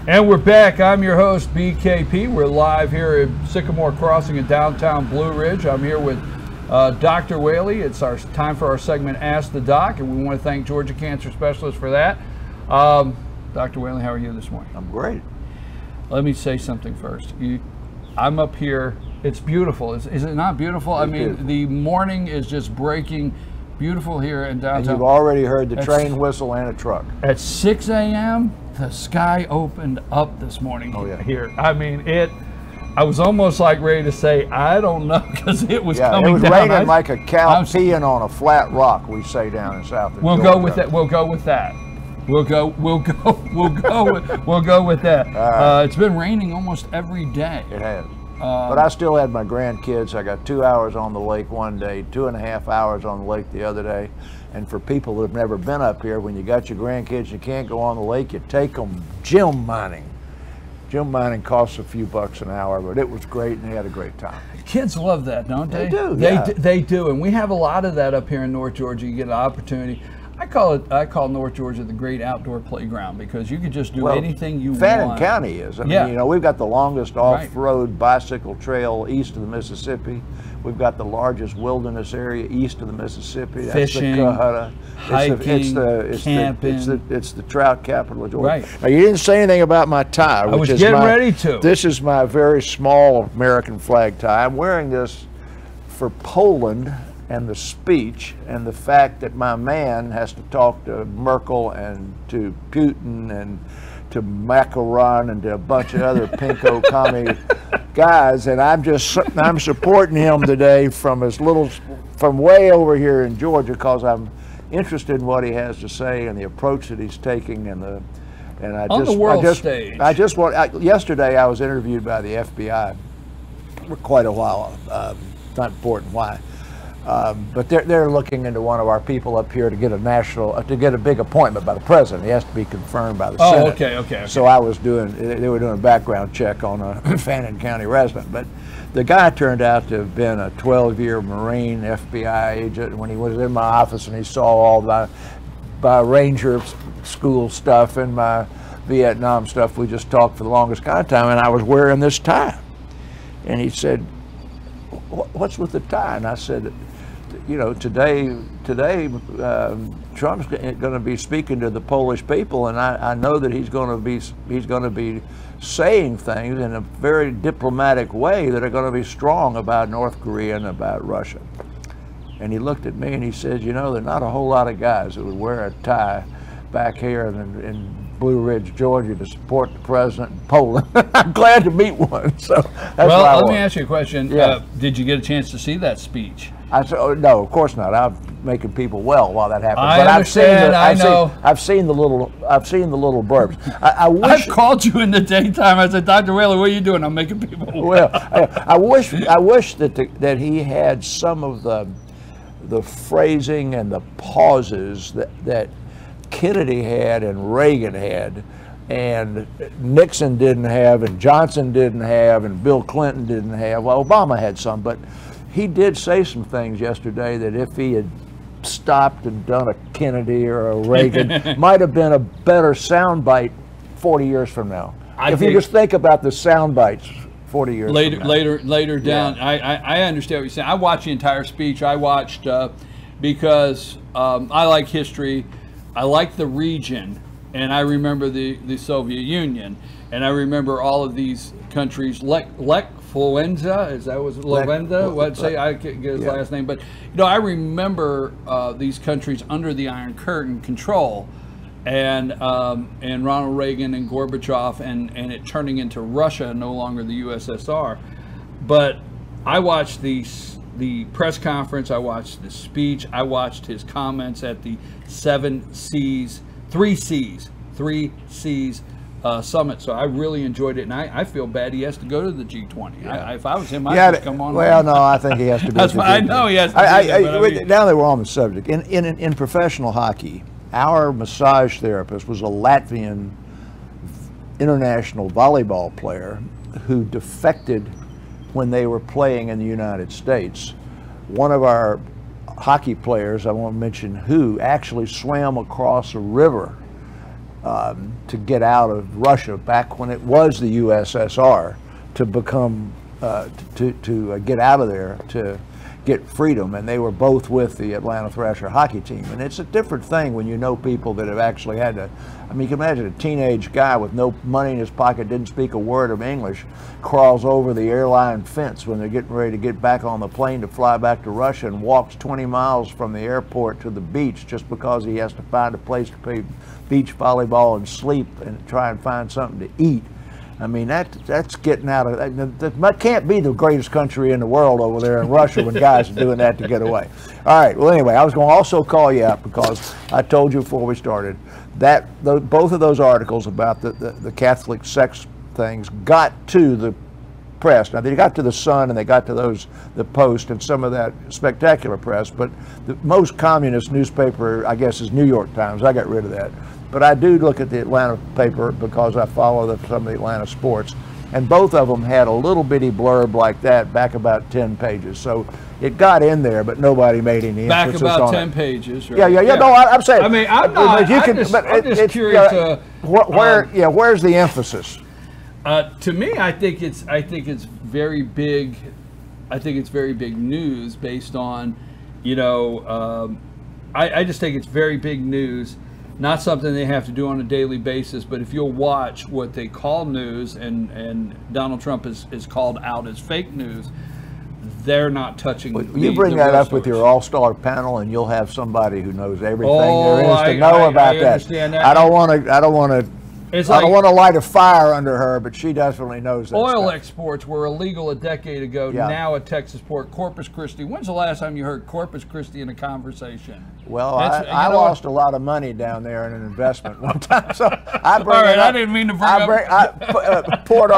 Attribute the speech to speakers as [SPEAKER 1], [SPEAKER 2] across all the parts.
[SPEAKER 1] And we're back. I'm your host, BKP. We're live here at Sycamore Crossing in downtown Blue Ridge. I'm here with Dr. Whaley. It's our time for our segment, Ask the Doc, and we want to thank Georgia Cancer Specialist for that. Dr. Whaley, how are you this morning?
[SPEAKER 2] I'm great.
[SPEAKER 1] Let me say something first. I'm up here. It's beautiful. Is it not beautiful? I mean, beautiful. The morning is just breaking beautiful here in downtown.
[SPEAKER 2] And you've already heard the train whistle and a truck.
[SPEAKER 1] At 6 a.m., the sky opened up this morning here. I mean, I was almost like ready to say, I don't know, because it was coming down.
[SPEAKER 2] It was raining like a cow peeing on a flat rock, we say down in South Georgia.
[SPEAKER 1] We'll go with that. We'll go with that. We'll go with that. It's been raining almost every day.
[SPEAKER 2] It has. But I still had my grandkids. I got 2 hours on the lake one day, 2.5 hours on the lake the other day. And for people that have never been up here, when you got your grandkids, you can't go on the lake, you take them gem mining. Gem mining costs a few bucks an hour, but it was great and they had a great time.
[SPEAKER 1] Kids love that, don't they?
[SPEAKER 2] They do,
[SPEAKER 1] They do, and we have a lot of that up here in North Georgia. You get an opportunity. I call North Georgia the great outdoor playground because you could just do anything you want.
[SPEAKER 2] Fannin County is. I mean, you know, we've got the longest off-road bicycle trail east of the Mississippi. We've got the largest wilderness area east of the Mississippi. That's
[SPEAKER 1] fishing,
[SPEAKER 2] the Cohutta.
[SPEAKER 1] hiking, camping.
[SPEAKER 2] It's the trout capital of Georgia.
[SPEAKER 1] Right.
[SPEAKER 2] Now, you didn't say anything about my tie.
[SPEAKER 1] I was getting ready to.
[SPEAKER 2] This is my very small American flag tie. I'm wearing this for Poland and the speech and the fact that my man has to talk to Merkel and to Putin and to Macron and to a bunch of other pinko commie guys, and I'm supporting him today from way over here in Georgia because I'm interested in what he has to say and the approach that he's taking yesterday I was interviewed by the FBI for quite a while. Not important why. But they're looking into one of our people up here to get a big appointment by the president. He has to be confirmed by the Senate.
[SPEAKER 1] Okay.
[SPEAKER 2] So they were doing a background check on a Fannin County resident. But the guy turned out to have been a 12-year Marine FBI agent. When he was in my office and he saw all my Ranger school stuff and my Vietnam stuff, we just talked for the longest kind of time, and I was wearing this tie. And he said, "What's with the tie?" And I said, you know, today Trump's going to be speaking to the Polish people, and I know that he's going to be saying things in a very diplomatic way that are going to be strong about North Korea and about Russia. And he looked at me and he said, you know, there are not a whole lot of guys that would wear a tie back here in Blue Ridge, Georgia, to support the president in Poland. I'm glad to meet one. So that's
[SPEAKER 1] let me ask you a question.
[SPEAKER 2] Yeah.
[SPEAKER 1] Did you get a chance to see that speech?
[SPEAKER 2] I said, oh, no, of course not. I'm making people well while that happens.
[SPEAKER 1] I understand.
[SPEAKER 2] I've seen the little blurbs. I've
[SPEAKER 1] called you in the daytime. I said, Dr. Whaley, what are you doing? I'm making people well.
[SPEAKER 2] I wish that he had some of the phrasing and the pauses that Kennedy had and Reagan had and Nixon didn't have and Johnson didn't have and Bill Clinton didn't have. Well, Obama had some, but he did say some things yesterday that if he had stopped and done a Kennedy or a Reagan might have been a better soundbite 40 years from now. If you just think about the sound bites 40 years
[SPEAKER 1] later
[SPEAKER 2] from now.
[SPEAKER 1] later down. Yeah. I understand what you're saying. I watched the entire speech. I watched because I like history. I like the region, and I remember the Soviet Union, and I remember all of these countries. Lech Walesa, is that was Lewenda? I can't get his last name, but you know, I remember these countries under the Iron Curtain control, and Ronald Reagan and Gorbachev, and it turning into Russia, no longer the USSR. But I watched the press conference, I watched the speech, I watched his comments at the 3 Cs summit. So I really enjoyed it, and I feel bad he has to go to the G20.
[SPEAKER 2] Yeah.
[SPEAKER 1] If I was him, I'd just come on.
[SPEAKER 2] Well, no, I think he has to be.
[SPEAKER 1] That's I know he has to.
[SPEAKER 2] Now that we're on the subject, in professional hockey, our massage therapist was a Latvian international volleyball player who defected when they were playing in the United States. One of our hockey players, I won't mention who, actually swam across a river to get out of Russia back when it was the USSR, to become to get out of there, to get freedom, and they were both with the Atlanta Thrasher hockey team. And it's a different thing when you know people that have actually had to, I mean, you can imagine a teenage guy with no money in his pocket, didn't speak a word of English, crawls over the airline fence when they're getting ready to get back on the plane to fly back to Russia, and walks 20 miles from the airport to the beach just because he has to find a place to play beach volleyball and sleep and try and find something to eat. I mean, that's getting out of, that can't be the greatest country in the world over there in Russia when guys are doing that to get away. All right, well, anyway, I was going to also call you out because I told you before we started that both of those articles about the Catholic sex things got to the press. Now, they got to the Sun and they got to the Post and some of that spectacular press, but the most communist newspaper, I guess, is New York Times. I got rid of that. But I do look at the Atlanta paper because I follow some of the Atlanta sports. And both of them had a little bitty blurb like that back about 10 pages. So it got in there, but nobody made any emphasis on it.
[SPEAKER 1] Back about 10 pages, right?
[SPEAKER 2] Yeah. No, I'm saying.
[SPEAKER 1] I mean, I'm not, I'm just curious.
[SPEAKER 2] Where's the emphasis?
[SPEAKER 1] To me, I think it's very big. I think it's very big news based on, I just think it's very big news. Not something they have to do on a daily basis, but if you'll watch what they call news, and Donald Trump is called out as fake news, they're not touching.
[SPEAKER 2] You bring that up with your all-star panel, and you'll have somebody who knows everything there is to know about that. I don't want to I don't want to light a fire under her, but she definitely knows that.
[SPEAKER 1] Oil
[SPEAKER 2] stuff.
[SPEAKER 1] exports were illegal a decade ago.
[SPEAKER 2] Yeah.
[SPEAKER 1] Now a Texas port, Corpus Christi. When's the last time you heard Corpus Christi in a conversation?
[SPEAKER 2] Well, I lost a lot of money down there in an investment one time, so I bring
[SPEAKER 1] All right,
[SPEAKER 2] it up.
[SPEAKER 1] I didn't mean to bring up.
[SPEAKER 2] Port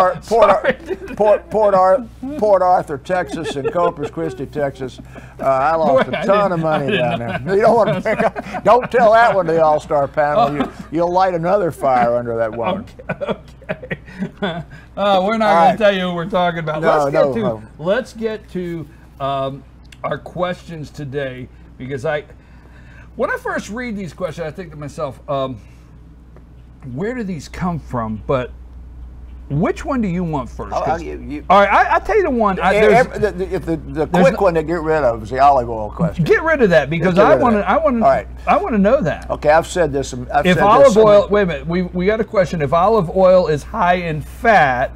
[SPEAKER 2] Arthur, Texas, and Corpus Christi, Texas. I lost a ton of money down there. You don't want to bring up. Don't tell that one to the All-Star panel. You'll light another fire under that woman.
[SPEAKER 1] Okay. We're not going to tell you who we're talking about. Let's get to our questions today, because when I first read these questions, I think to myself, where do these come from? But which one do you want first? All right, I'll tell you the one.
[SPEAKER 2] The quick one to get rid of is the olive oil question.
[SPEAKER 1] Get rid of that, because I want to know that.
[SPEAKER 2] Okay, I've said this.
[SPEAKER 1] If olive oil, wait a minute, we got a question. If olive oil is high in fat,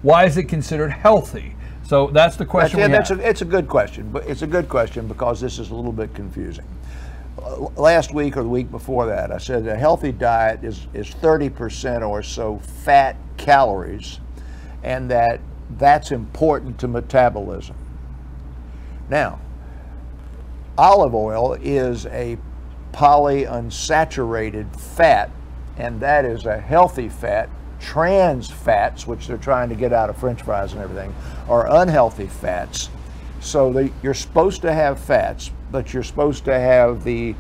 [SPEAKER 1] why is it considered healthy? So that's the question.
[SPEAKER 2] It's a good question, but it's a good question because this is a little bit confusing. Last week or the week before that, I said a healthy diet is 30% or so fat calories, and that's important to metabolism. Now, olive oil is a polyunsaturated fat, and that is a healthy fat. Trans fats, which they're trying to get out of French fries and everything, are unhealthy fats. So you're supposed to have fats, but you're supposed to have the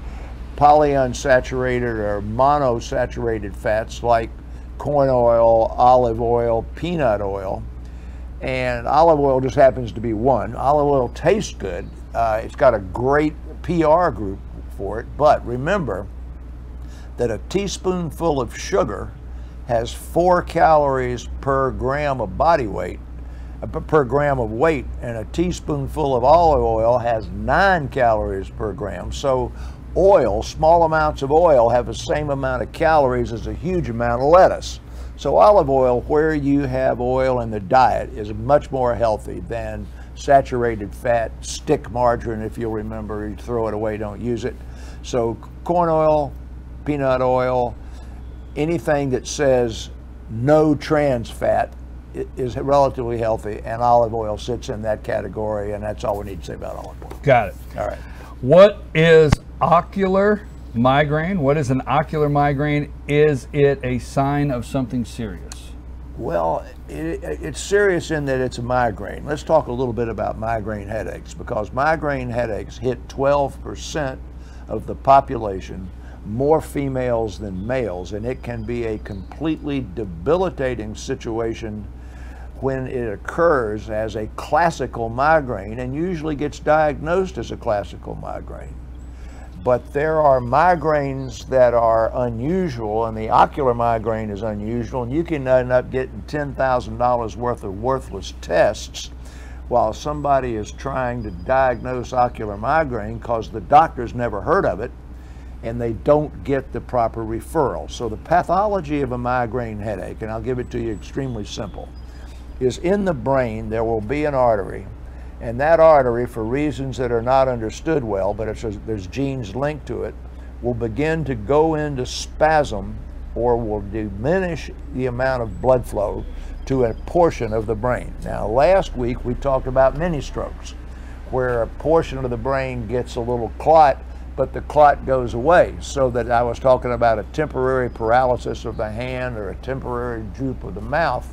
[SPEAKER 2] polyunsaturated or monosaturated fats like corn oil, olive oil, peanut oil, and olive oil just happens to be one. Olive oil tastes good. It's got a great PR group for it, but remember that a teaspoonful of sugar has 4 calories per gram of body weight, per gram of weight, and a teaspoonful of olive oil has 9 calories per gram. So oil, small amounts of oil, have the same amount of calories as a huge amount of lettuce. So olive oil, where you have oil in the diet, is much more healthy than saturated fat, stick margarine. If you'll remember, you throw it away, don't use it. So corn oil, peanut oil, anything that says no trans fat is relatively healthy, and olive oil sits in that category, and that's all we need to say about olive oil.
[SPEAKER 1] Got it.
[SPEAKER 2] All right.
[SPEAKER 1] What is ocular migraine? What is an ocular migraine? Is it a sign of something serious?
[SPEAKER 2] Well, it's serious in that it's a migraine. Let's talk a little bit about migraine headaches, because migraine headaches hit 12% of the population, more females than males, and it can be a completely debilitating situation when it occurs as a classical migraine, and usually gets diagnosed as a classical migraine. But there are migraines that are unusual, and the ocular migraine is unusual, and you can end up getting $10,000 worth of worthless tests while somebody is trying to diagnose ocular migraine because the doctor's never heard of it and they don't get the proper referral. So the pathology of a migraine headache, and I'll give it to you extremely simple, is in the brain there will be an artery, and that artery, for reasons that are not understood well, but there's genes linked to it, will begin to go into spasm or will diminish the amount of blood flow to a portion of the brain. Now, last week we talked about mini strokes, where a portion of the brain gets a little clot, but the clot goes away. So that I was talking about a temporary paralysis of the hand or a temporary droop of the mouth.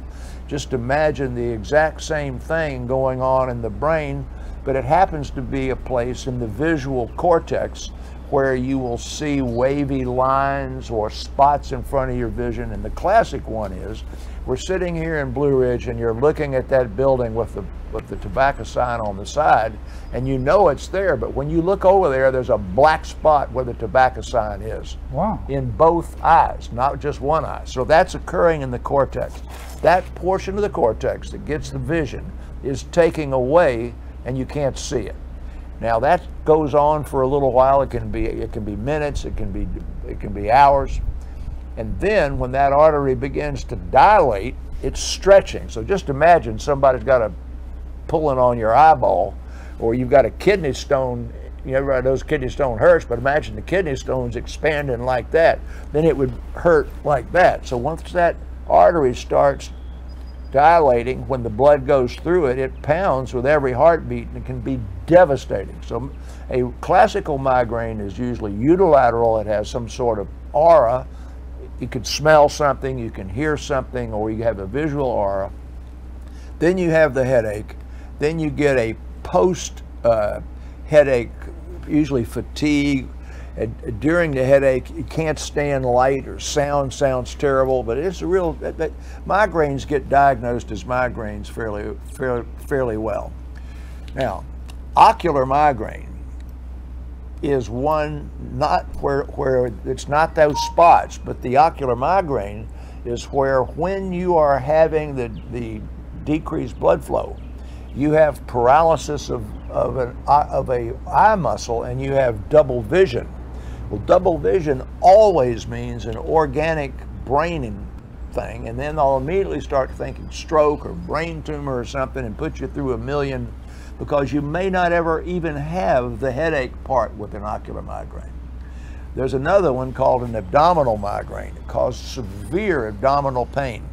[SPEAKER 2] Just imagine the exact same thing going on in the brain, but it happens to be a place in the visual cortex where you will see wavy lines or spots in front of your vision. And the classic one is, we're sitting here in Blue Ridge and you're looking at that building with the tobacco sign on the side, and you know it's there, but when you look over there, there's a black spot where the tobacco sign is.
[SPEAKER 3] Wow. In
[SPEAKER 2] both eyes, not just one eye. So that's occurring in the cortex. That portion of the cortex that gets the vision is taking away and you can't see it. Now that goes on for a little while. It can be minutes, it can be hours. And then when that artery begins to dilate, it's stretching. So just imagine somebody's got a pulling on your eyeball, or you've got a kidney stone. You know, everybody knows kidney stone hurts, but imagine the kidney stone's expanding like that. Then it would hurt like that. So once that artery starts dilating, when the blood goes through it, it pounds with every heartbeat and it can be devastating. So a classical migraine is usually unilateral. It has some sort of aura. You can smell something, you can hear something, or you have a visual aura. Then you have the headache. Then you get a post headache, usually fatigue. And during the headache, you can't stand light or sound. Sounds terrible, but it's a real, migraines get diagnosed as migraines fairly well. Now, ocular migraine is one not where it's not those spots, but the ocular migraine is where, when you are having the decreased blood flow, you have paralysis of a eye muscle and you have double vision. Well, double vision always means an organic brain thing, and then they'll immediately start thinking stroke or brain tumor or something and put you through a million, because you may not ever even have the headache part with an ocular migraine. There's another one called an abdominal migraine. It causes severe abdominal pain,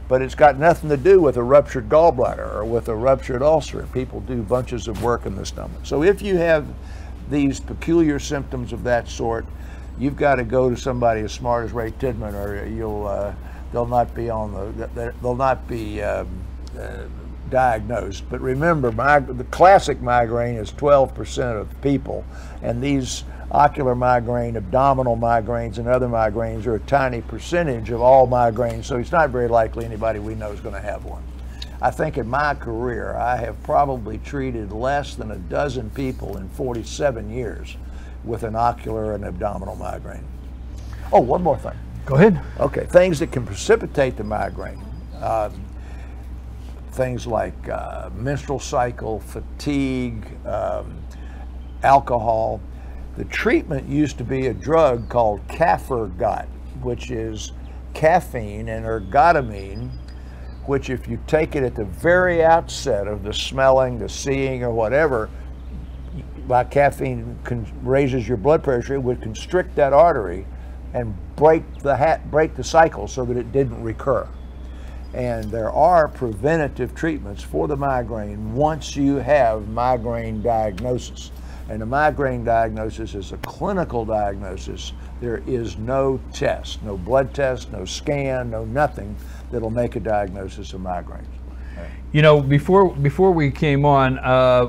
[SPEAKER 2] but it's got nothing to do with a ruptured gallbladder or with a ruptured ulcer. People do bunches of work in the stomach. So if you have these peculiar symptoms of that sort, you've got to go to somebody as smart as Ray Tidman, or they'll not be diagnosed. But remember, the classic migraine is 12% of people, and these ocular migraine, abdominal migraines, and other migraines are a tiny percentage of all migraines, so it's not very likely anybody we know is going to have one. I think in my career, I have probably treated less than a dozen people in 47 years with an ocular and abdominal migraine. Oh, one more thing.
[SPEAKER 3] Go ahead.
[SPEAKER 2] Okay, things that can precipitate the migraine. Things like menstrual cycle, fatigue, alcohol. The treatment used to be a drug called Caffergot, which is caffeine and ergotamine, which if you take it at the very outset of the smelling, the seeing, or whatever, by caffeine raises your blood pressure, it would constrict that artery and break the cycle so that it didn't recur. And there are preventative treatments for the migraine once you have migraine diagnosis. And a migraine diagnosis is a clinical diagnosis. There is no test, no blood test, no scan, no nothing that'll make a diagnosis of migraines.
[SPEAKER 1] You know, before we came on,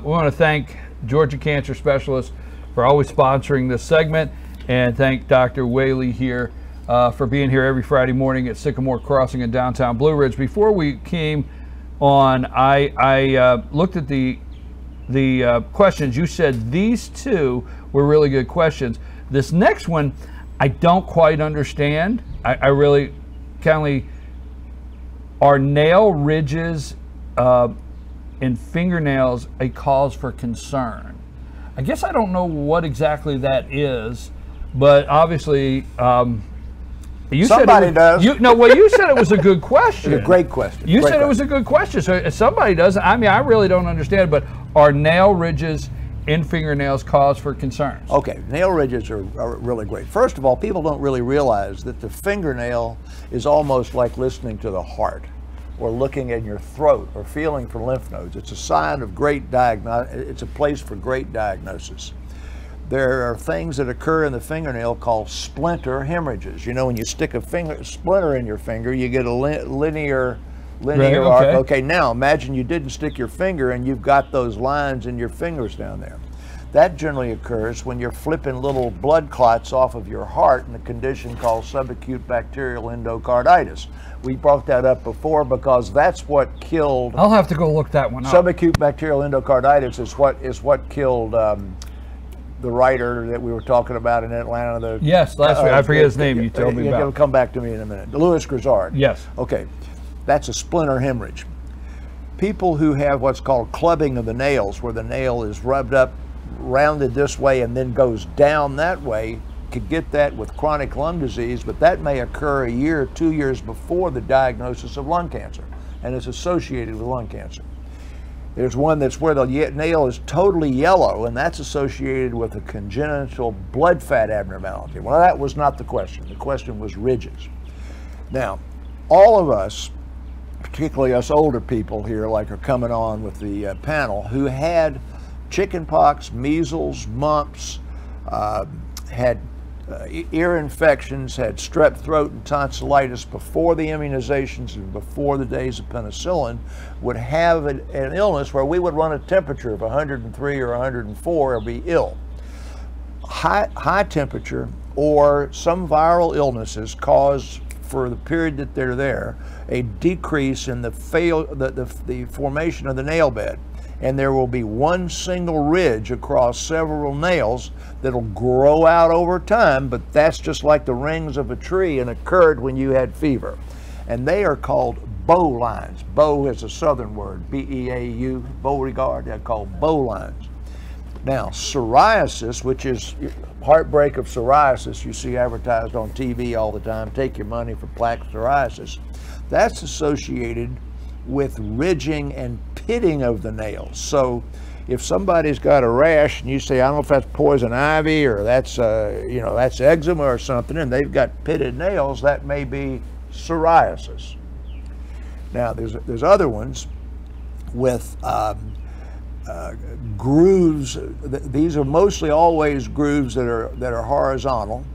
[SPEAKER 1] we want to thank Georgia Cancer Specialists for always sponsoring this segment, and thank Dr. Whaley here for being here every Friday morning at Sycamore Crossing in downtown Blue Ridge. Before we came on, I looked at the questions. You said these two were really good questions. This next one, I don't quite understand. I really kind of, are nail ridges in fingernails a cause for concern? I guess I don't know what exactly that is, but obviously,
[SPEAKER 2] somebody does.
[SPEAKER 1] Well, you said it was a good question.
[SPEAKER 2] It's a great question.
[SPEAKER 1] You said it was a good question, so if somebody does. I mean, I really don't understand, but are nail ridges in fingernails cause for concerns?
[SPEAKER 2] Okay, nail ridges are really great. First of all, people don't really realize that the fingernail is almost like listening to the heart, or looking in your throat, or feeling for lymph nodes. It's a sign of great it's a place for great diagnosis. There are things that occur in the fingernail called splinter hemorrhages. You know, when you stick a splinter in your finger, you get a linear
[SPEAKER 1] Right,
[SPEAKER 2] arc.
[SPEAKER 1] okay.
[SPEAKER 2] Okay, now imagine you didn't stick your finger and you've got those lines in your fingers down there. That generally occurs when you're flipping little blood clots off of your heart in a condition called subacute bacterial endocarditis. We brought that up before because that's what killed.
[SPEAKER 1] I'll have to go look that one up.
[SPEAKER 2] Subacute bacterial endocarditis is what killed the writer that we were talking about in Atlanta.
[SPEAKER 1] Yes, last week. I forget his name. You told me about.
[SPEAKER 2] It'll come back to me in a minute. Louis Grizzard.
[SPEAKER 1] Yes.
[SPEAKER 2] Okay, that's a splinter hemorrhage. People who have what's called clubbing of the nails, where the nail is rubbed up, rounded this way, and then goes down that way, could get that with chronic lung disease, but that may occur a year or 2 years before the diagnosis of lung cancer, and is associated with lung cancer. There's one that's where the nail is totally yellow, and that's associated with a congenital blood fat abnormality. Well, that was not the question. The question was ridges. Now, all of us, particularly us older people here, like are coming on with the panel, who had chickenpox, measles, mumps, had ear infections, had strep throat and tonsillitis before the immunizations and before the days of penicillin, would have an illness where we would run a temperature of 103 or 104 or be ill. High temperature or some viral illnesses cause, for the period that they're there, a decrease in the formation of the nail bed. And there will be one single ridge across several nails that'll grow out over time, but that's just like the rings of a tree and occurred when you had fever. And they are called bow lines. Bow is a southern word, B-E-A-U, Beauregard, they're called bow lines. Now, psoriasis, which is heartbreak of psoriasis, you see advertised on TV all the time, take your money for plaque psoriasis, that's associated with ridging and pitting of the nails. So if somebody's got a rash and you say, I don't know if that's poison ivy or that's that's eczema or something, and they've got pitted nails, that may be psoriasis. Now there's other ones with grooves. These are mostly always grooves that are horizontal.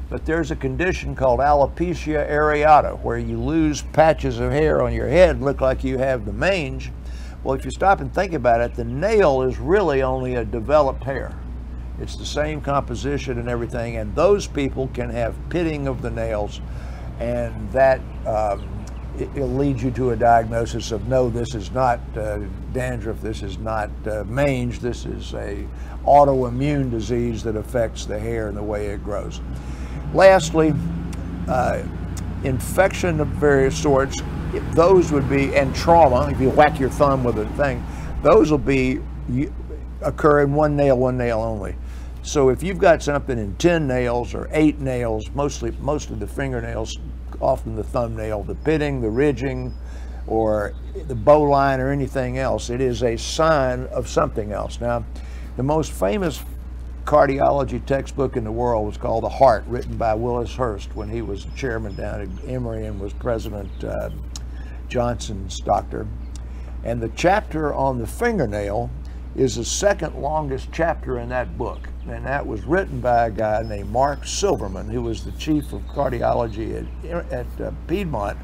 [SPEAKER 2] But there's a condition called alopecia areata, where you lose patches of hair on your head and look like you have the mange. Well, if you stop and think about it, the nail is really only a developed hair. It's the same composition and everything, and those people can have pitting of the nails, and that it'll lead you to a diagnosis of, no, this is not dandruff, this is not mange, this is a autoimmune disease that affects the hair and the way it grows. Lastly, infection of various sorts, those would be, and trauma, if you whack your thumb with a thing, those will occur in one nail only. So if you've got something in 10 nails or 8 nails, most of the fingernails, often the thumbnail, the pitting, the ridging, or the bow line or anything else, it is a sign of something else. Now, the most famous cardiology textbook in the world was called The Heart, written by Willis Hurst when he was chairman down at Emory and was President Johnson's doctor. And the chapter on the fingernail is the second longest chapter in that book. And that was written by a guy named Mark Silverman, who was the chief of cardiology at Piedmont,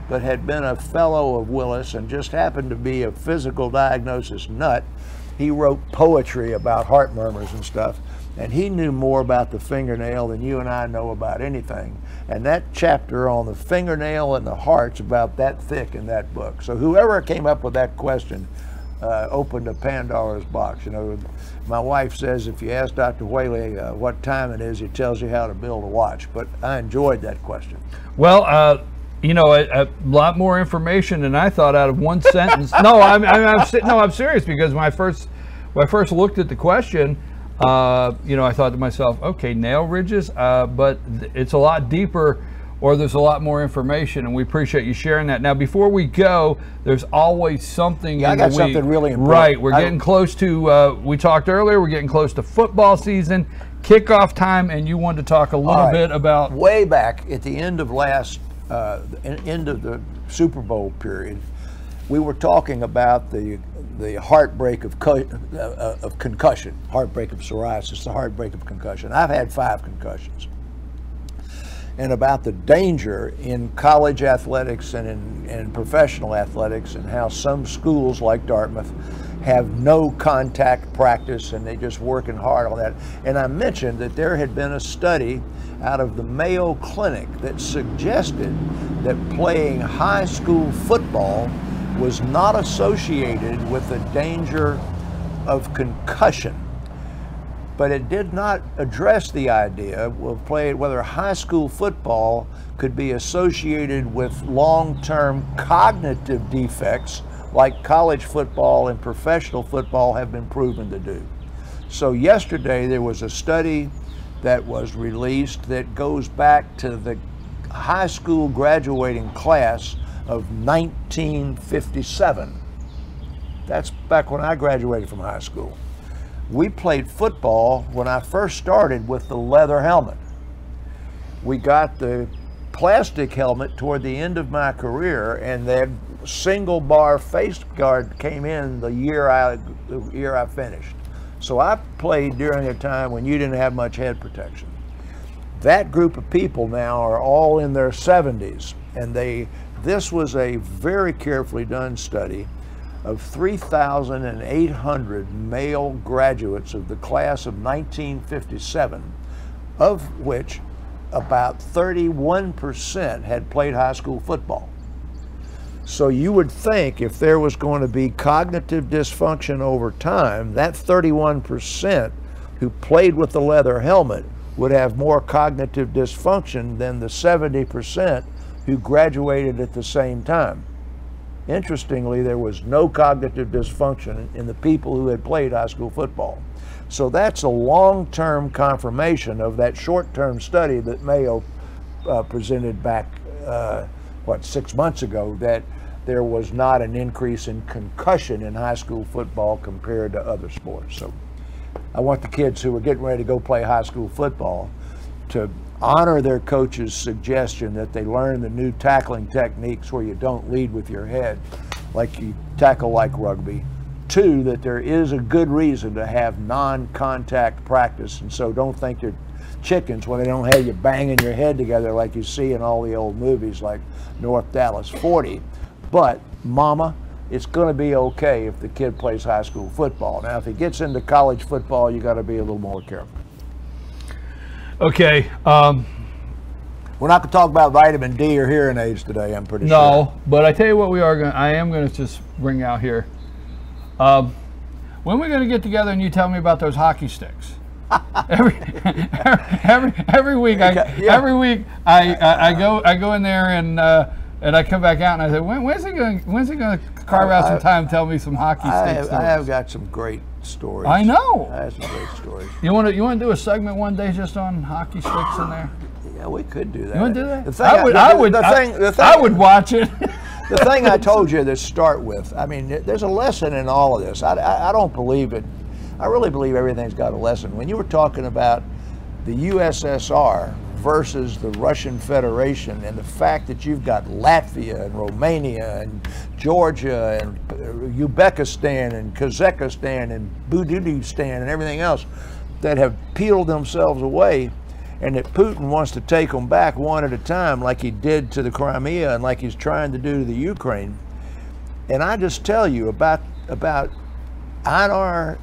[SPEAKER 2] but had been a fellow of Willis and just happened to be a physical diagnosis nut. He wrote poetry about heart murmurs and stuff, and he knew more about the fingernail than you and I know about anything. And that chapter on the fingernail and the heart's about that thick in that book. So whoever came up with that question opened a Pandora's box. You know, my wife says if you ask Dr. Whaley what time it is, he tells you how to build a watch. But I enjoyed that question.
[SPEAKER 1] Well, you know, a lot more information than I thought out of one sentence. No, I'm serious, because when I first looked at the question, you know, I thought to myself, okay, nail ridges, but it's a lot deeper, or there's a lot more information, and we appreciate you sharing that. Now, before we go, there's always something.
[SPEAKER 2] Yeah, I got something really important.
[SPEAKER 1] Right, we're getting close to. We talked earlier. We're getting close to football season, kickoff time, and you wanted to talk a little bit about
[SPEAKER 2] way back at the end of end of the Super Bowl period. We were talking about the heartbreak of concussion, heartbreak of psoriasis, the heartbreak of concussion. I've had 5 concussions. And about the danger in college athletics and in professional athletics, and how some schools like Dartmouth have no contact practice and they're just working hard on that. And I mentioned that there had been a study out of the Mayo Clinic that suggested that playing high school football was not associated with the danger of concussion. But it did not address the idea of whether high school football could be associated with long-term cognitive defects like college football and professional football have been proven to do. So yesterday there was a study that was released that goes back to the high school graduating class of 1957. That's back when I graduated from high school. We played football when I first started with the leather helmet. We got the plastic helmet toward the end of my career, and that single bar face guard came in the year I finished. So I played during a time when you didn't have much head protection. That group of people now are all in their 70s, and this was a very carefully done study of 3,800 male graduates of the class of 1957, of which about 31% had played high school football. So you would think if there was going to be cognitive dysfunction over time, that 31% who played with the leather helmet would have more cognitive dysfunction than the 70% who graduated at the same time. Interestingly, there was no cognitive dysfunction in the people who had played high school football. So that's a long-term confirmation of that short-term study that Mayo presented back, 6 months ago, that there was not an increase in concussion in high school football compared to other sports. So I want the kids who are getting ready to go play high school football to honor their coach's suggestion that they learn the new tackling techniques where you don't lead with your head, like you tackle like rugby. 2, that there is a good reason to have non-contact practice, and so don't think you're chickens when they don't have you banging your head together like you see in all the old movies like North Dallas 40. But mama, it's going to be okay if the kid plays high school football. Now if he gets into college football, you got to be a little more careful.
[SPEAKER 1] Okay.
[SPEAKER 2] We're not going to talk about vitamin D or hearing aids today, I'm pretty sure.
[SPEAKER 1] No, but I tell you what I am going to just bring out here. When are we going to get together and you tell me about those hockey sticks? every week, every week I go in there and I come back out and I say, when's he going to carve out some time and tell me some hockey sticks?
[SPEAKER 2] I have got some great stories.
[SPEAKER 1] I know.
[SPEAKER 2] I have some great stories.
[SPEAKER 1] You want to do a segment one day just on hockey sticks in there?
[SPEAKER 2] Yeah, we could do that.
[SPEAKER 1] You want to do that?
[SPEAKER 2] I
[SPEAKER 1] would watch it.
[SPEAKER 2] The thing I told you to start with, I mean, there's a lesson in all of this. I don't believe it. I really believe everything's got a lesson. When you were talking about the USSR versus the Russian Federation and the fact that you've got Latvia and Romania and Georgia and Uzbekistan and Kazakhstan and Budistan and everything else that have peeled themselves away, and that Putin wants to take them back one at a time like he did to the Crimea and like he's trying to do to the Ukraine. And I just tell you about Einar,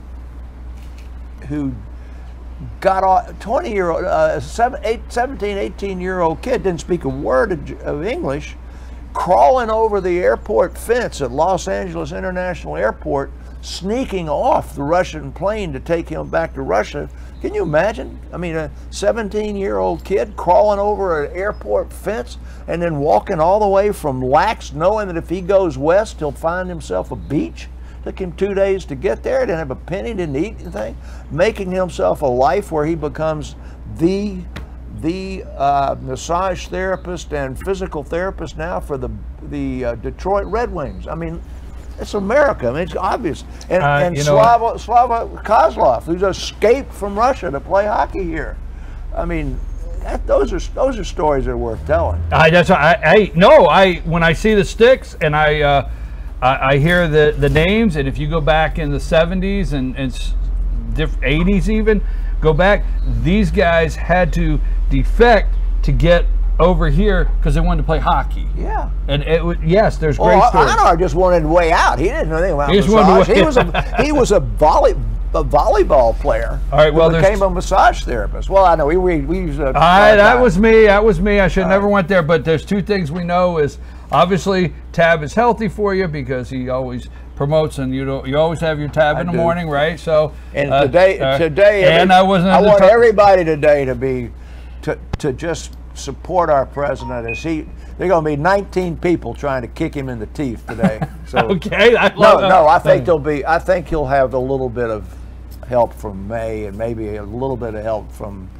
[SPEAKER 2] who got off, 20-year-old, 17, 18-year-old kid, didn't speak a word of English, crawling over the airport fence at Los Angeles International Airport sneaking off the Russian plane to take him back to Russia. Can you imagine? I mean, a 17-year-old kid crawling over an airport fence and then walking all the way from Lax, knowing that if he goes west, he'll find himself a beach. Took him 2 days to get there, didn't have a penny, didn't eat anything, making himself a life where he becomes the massage therapist and physical therapist now for the Detroit Red Wings. I mean, it's America. I mean, it's obvious. And Slava Kozlov, who's escaped from Russia to play hockey here. I mean, those are stories that are worth telling.
[SPEAKER 1] When I see the sticks and I hear the names, and if you go back in the 70s and 80s even, go back, these guys had to defect to get over here because they wanted to play hockey.
[SPEAKER 2] Yeah.
[SPEAKER 1] And yes, there's great stories.
[SPEAKER 2] Anar just wanted a way out. He didn't know anything about massage. He was a volleyball player.
[SPEAKER 1] All right, well,
[SPEAKER 2] became a massage therapist. Well, I know we
[SPEAKER 1] that was me. I should never went there. But there's two things we know is obviously Tab is healthy for you because he always promotes, and you always have your Tab in the morning, right? So
[SPEAKER 2] and today, and I want everybody today to just support our president as there are going to be 19 people trying to kick him in the teeth today. So
[SPEAKER 1] okay,
[SPEAKER 2] I think he'll have a little bit of help from May and maybe a little bit of help from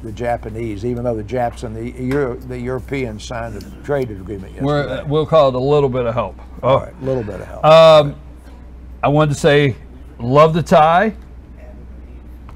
[SPEAKER 2] the Japanese, even though the Japs and the Europeans signed a trade agreement yesterday.
[SPEAKER 1] We'll call it a little bit of help.
[SPEAKER 2] All right, a little bit of help.
[SPEAKER 1] I wanted to say, love the tie.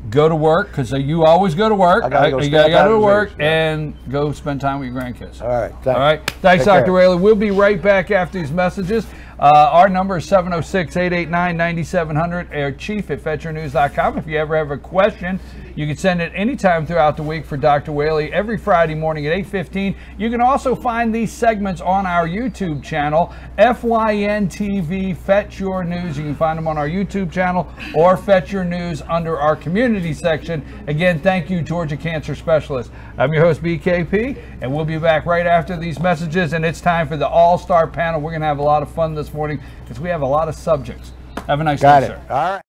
[SPEAKER 1] Go to work, because you always go to work.
[SPEAKER 2] You gotta
[SPEAKER 1] go to work and go spend time with your grandkids.
[SPEAKER 2] All right.
[SPEAKER 1] All right. Thanks, Dr. Whaley. We'll be right back after these messages. Our number is 706-889-9700, or chief@fetyournews.com. If you ever have a question, you can send it anytime throughout the week for Dr. Whaley every Friday morning at 8:15. You can also find these segments on our YouTube channel, FYN TV Fetch Your News. You can find them on our YouTube channel or Fetch Your News under our community section. Again, thank you, Georgia Cancer Specialist. I'm your host, BKP, and we'll be back right after these messages, and it's time for the All-Star Panel. We're going to have a lot of fun this morning because we have a lot of subjects. Have a nice day, sir.
[SPEAKER 2] All right.